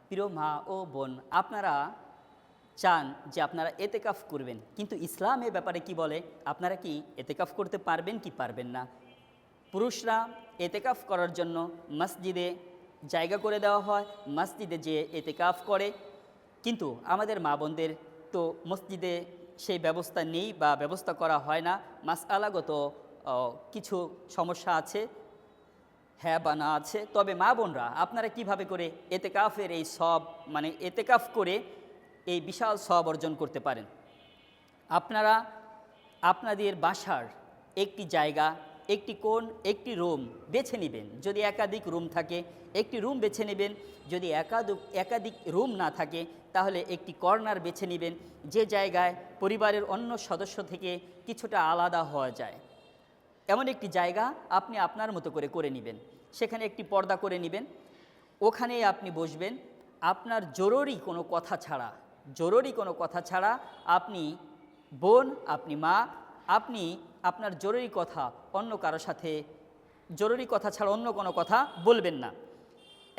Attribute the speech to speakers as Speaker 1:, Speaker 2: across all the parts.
Speaker 1: প্রিয় মা ও বোন, আপনারা চান যে আপনারা এতেকাফ করবেন, কিন্তু ইসলাম এ ব্যাপারে কি বলে? আপনারা কি এতেকাফ করতে পারবেন কি পারবেন না? পুরুষরা এতেকাফ করার জন্য মসজিদে জায়গা করে দেওয়া হয়, মসজিদে যে এতেকাফ করে, কিন্তু আমাদের মা বোনদের তো মসজিদে সেই ব্যবস্থা নেই বা ব্যবস্থা করা হয় না। মাসআলাগত কিছু সমস্যা আছে, হ্যাঁ বা না আছে। তবে মা বোনরা আপনারা কিভাবে করে এতেকাফের এই সব এতেকাফ করে এই বিশাল সব অর্জন করতে পারেন? আপনারা আপনাদের বাসার একটি জায়গা, একটি কোণ, একটি রুম বেছে নেবেন। যদি একাধিক রুম থাকে একটি রুম বেছে নেবেন, যদি একাধিক রুম না থাকে তাহলে একটি কর্নার বেছে নেবেন, যে জায়গায় পরিবারের অন্য সদস্য থেকে কিছুটা আলাদা হওয়া যায়। এমন একটি জায়গা আপনি আপনার মতো করে নেবেন। সেখানে একটি পর্দা করে নেবেন, ওখানেই আপনি বসবেন। আপনার জরুরি কোনো কথা ছাড়া আপনি বোন, আপনি মা, আপনি আপনার জরুরি কথা অন্য কারো সাথে, জরুরি কথা ছাড়া অন্য কোনো কথা বলবেন না।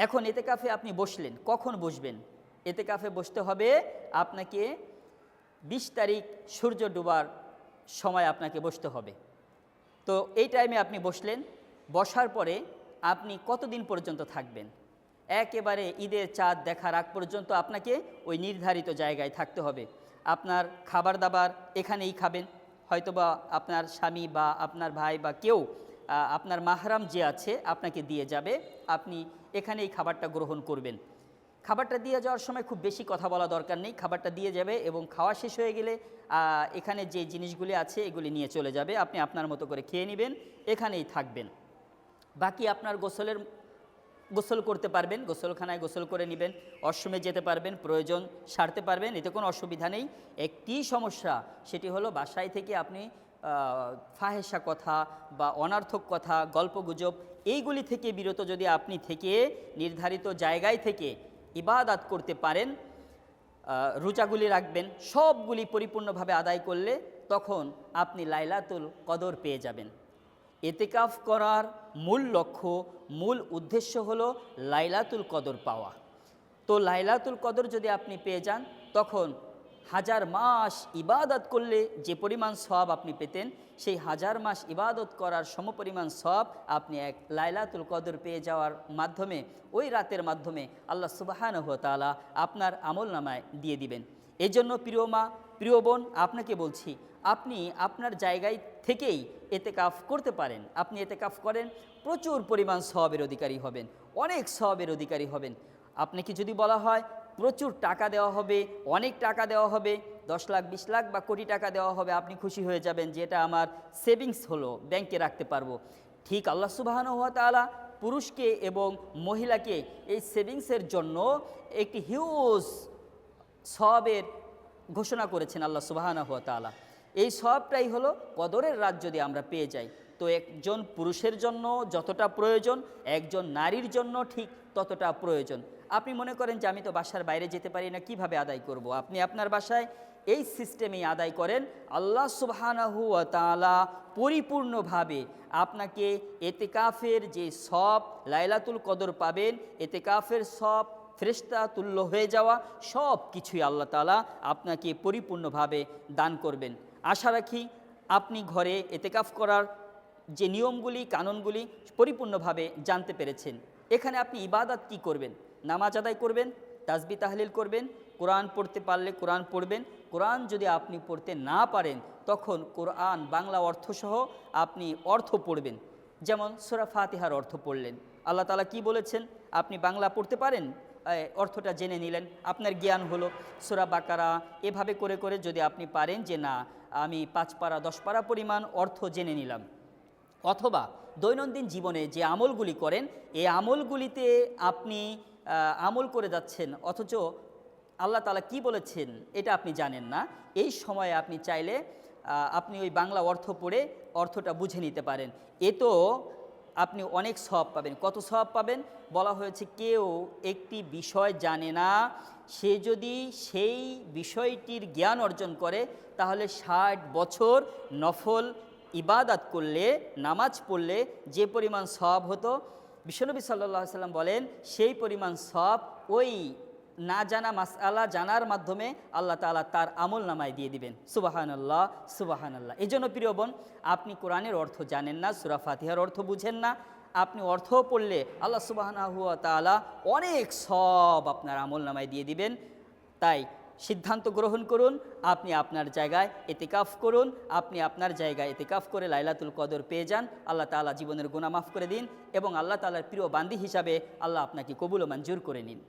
Speaker 1: এখন এতেকাফে আপনি বসলেন, কখন বসবেন? এতেকাফে বসতে হবে আপনাকে 20 তারিখ সূর্য ডোবার সময় আপনাকে বসতে হবে। তো এই টাইমে আপনি বসলেন, বসার পরে আপনি কতদিন পর্যন্ত থাকবেন? একেবারে ঈদের চাঁদ দেখার আগ পর্যন্ত আপনাকে ওই নির্ধারিত জায়গায় থাকতে হবে। আপনার খাবার দাবার এখানেই খাবেন, হয়তোবা আপনার স্বামী বা আপনার ভাই বা কেউ, আপনার মাহরাম যে আছে আপনাকে দিয়ে যাবে, আপনি এখানেই খাবারটা গ্রহণ করবেন। খাবারটা দিয়ে যাওয়ার সময় খুব বেশি কথা বলা দরকার নেই, খাবারটা দিয়ে যাবে এবং খাওয়া শেষ হয়ে গেলে এখানে যে জিনিসগুলি আছে এগুলি নিয়ে চলে যাবে, আপনি আপনার মতো করে খেয়ে নেবেন, এখানেই থাকবেন। বাকি আপনার গোসল করতে পারবেন, গোসলখানায় গোসল করে নেবেন, ওয়াশরুমে যেতে পারবেন, প্রয়োজন সারতে পারবেন, এতে কোনো অসুবিধা নেই। একটি সমস্যা, সেটি হলো বাসায় থেকে আপনি ফাহেসা কথা বা অনার্থক কথা, গল্পগুজব এইগুলি থেকে বিরত যদি আপনি থেকে নির্ধারিত জায়গায় থেকে ইবাদত করতে পারেন, রোজাগুলি রাখবেন, সবগুলি পরিপূর্ণভাবে আদায় করলে তখন আপনি লাইলাতুল কদর পেয়ে যাবেন। এতেকাফ করার মূল লক্ষ্য, মূল উদ্দেশ্য হলো লাইলাতুল কদর পাওয়া। তো লাইলাতুল কদর যদি আপনি পেয়ে যান, তখন 1000 মাস ইবাদত করলে যে পরিমাণ সওয়াব আপনি পেতেন, সেই 1000 মাস ইবাদত করার সমপরিমাণ সওয়াব আপনি এক লাইলাতুল কদর পেয়ে যাওয়ার মাধ্যমে, ওই রাতের মাধ্যমে আল্লাহ সুবহানাহু ওয়া তাআলা আপনার আমলনামায় দিয়ে দিবেন। এই জন্য প্রিয় মা, প্রিয় বোন, আপনাকে বলছি, আপনি আপনার জায়গায় থেকেই এতেকাফ করতে পারেন। আপনি এতেকাফ করেন, প্রচুর পরিমাণ সওয়াবের অধিকারী হবেন, অনেক সওয়াবের অধিকারী হবেন। আপনাকে যদি বলা হয় প্রচুর টাকা দেওয়া হবে, অনেক টাকা দেওয়া হবে, 10 লাখ, 20 লাখ বা কোটি টাকা দেওয়া হবে, আপনি খুশি হয়ে যাবেন যে এটা আমার সেভিংস হলো, ব্যাংকে রাখতে পারবো। ঠিক আল্লাহ সুবহানাহু ওয়া তাআলা পুরুষকে এবং মহিলাকে এই সেভিংসের জন্য একটি হিউজ সওয়াবের ঘোষণা করেছেন আল্লাহ সুবহানাহু ওয়া তাআলা। এই সওয়াবটাই হলো কদরের রাত যদি আমরা পেয়ে যাই। তো একজন পুরুষের জন্য যতটা প্রয়োজন, একজন নারীর জন্য ঠিক ততটা প্রয়োজন। আপনি মনে করেন যে আমি তো বাসার বাইরে যেতে পারি না, কিভাবে আদায় করব? আপনি আপনার বাসায় এই সিস্টেমেই আদায় করেন। আল্লাহ সুবহানাহু ওয়া তাআলা পরিপূর্ণভাবে আপনাকে এতেকাফের যে সব লাইলাতুল কদর পাবেন, এতেকাফের সব ফেরেশতা তুল্য হয়ে যাওয়া, সব কিছুই আল্লাহ তাআলা আপনাকে পরিপূর্ণভাবে দান করবেন। আশা রাখি আপনি ঘরে এতেকাফ করার যে নিয়মগুলি, কানুনগুলি পরিপূর্ণভাবে জানতে পেরেছেন। এখানে আপনি ইবাদত কি করবেন? নামাজ আদায় করবেন, তাসবিহ তাহলিল করবেন, কোরআন পড়তে পারলে কোরআন পড়বেন। কোরআন যদি আপনি পড়তে না পারেন, তখন কোরআন বাংলা অর্থসহ আপনি অর্থ পড়বেন। যেমন সূরা ফাতিহার অর্থ পড়লেন, আল্লাহ তাআলা কি বলেছেন, আপনি বাংলা পড়তে পারেন, অর্থটা জেনে নিলেন, আপনার জ্ঞান হলো। সূরা বাকারা, এভাবে করে যদি আপনি পারেন যে না আমি 5 পারা 10 পারা পরিমাণ অর্থ জেনে নিলাম, অথবা দৈনন্দিন জীবনে যে আমলগুলি করেন, এই আমলগুলিতে আপনি আমল করে যাচ্ছেন, অথচ আল্লাহ তাআলা কি বলেছেন এটা আপনি জানেন না, এই সময়ে আপনি চাইলে আপনি ওই বাংলা অর্থ পড়ে অর্থটা বুঝে নিতে পারেন। এ তো আপনি অনেক সওয়াব পাবেন। কত সওয়াব পাবেন? বলা হয়েছে কেউ একটি বিষয় জানে না, সে যদি সেই বিষয়টির জ্ঞান অর্জন করে, তাহলে 60 বছর নফল ইবাদত করলে, নামাজ পড়লে যে পরিমাণ সওয়াব হতো, বিশ্বনবী সাল্লাল্লাহু আলাইহি সাল্লাম বলেন সেই পরিমাণ সওয়াব ওই না জানা মাসআলা জানার মাধ্যমে আল্লাহ তাআলা তার আমল নামায় দিয়ে দিবেন। সুবহানাল্লাহ, সুবহানাল্লাহ। এই জন্য প্রিয় বোন, আপনি কোরআনের অর্থ জানেন না, সূরা ফাতিহার অর্থ বুঝেন না, আপনি অর্থ পড়লে আল্লাহ সুবহানাহু ওয়া তাআলা অনেক সওয়াব আপনার আমল নামায় দিয়ে দিবেন। তাই সিদ্ধান্ত গ্রহণ করুন, আপনি আপনার জায়গায় ইতিকাফ করুন, আপনি আপনার জায়গায় ইতিকাফ করে লাইলাতুল কদর পেয়ে যান। আল্লাহ তাআলা জীবনের গুনাহ মাফ করে দিন এবং আল্লাহ তাআলার প্রিয় বান্দি হিসাবে আল্লাহ আপনাকে কবুল ও মঞ্জুর করে নিন।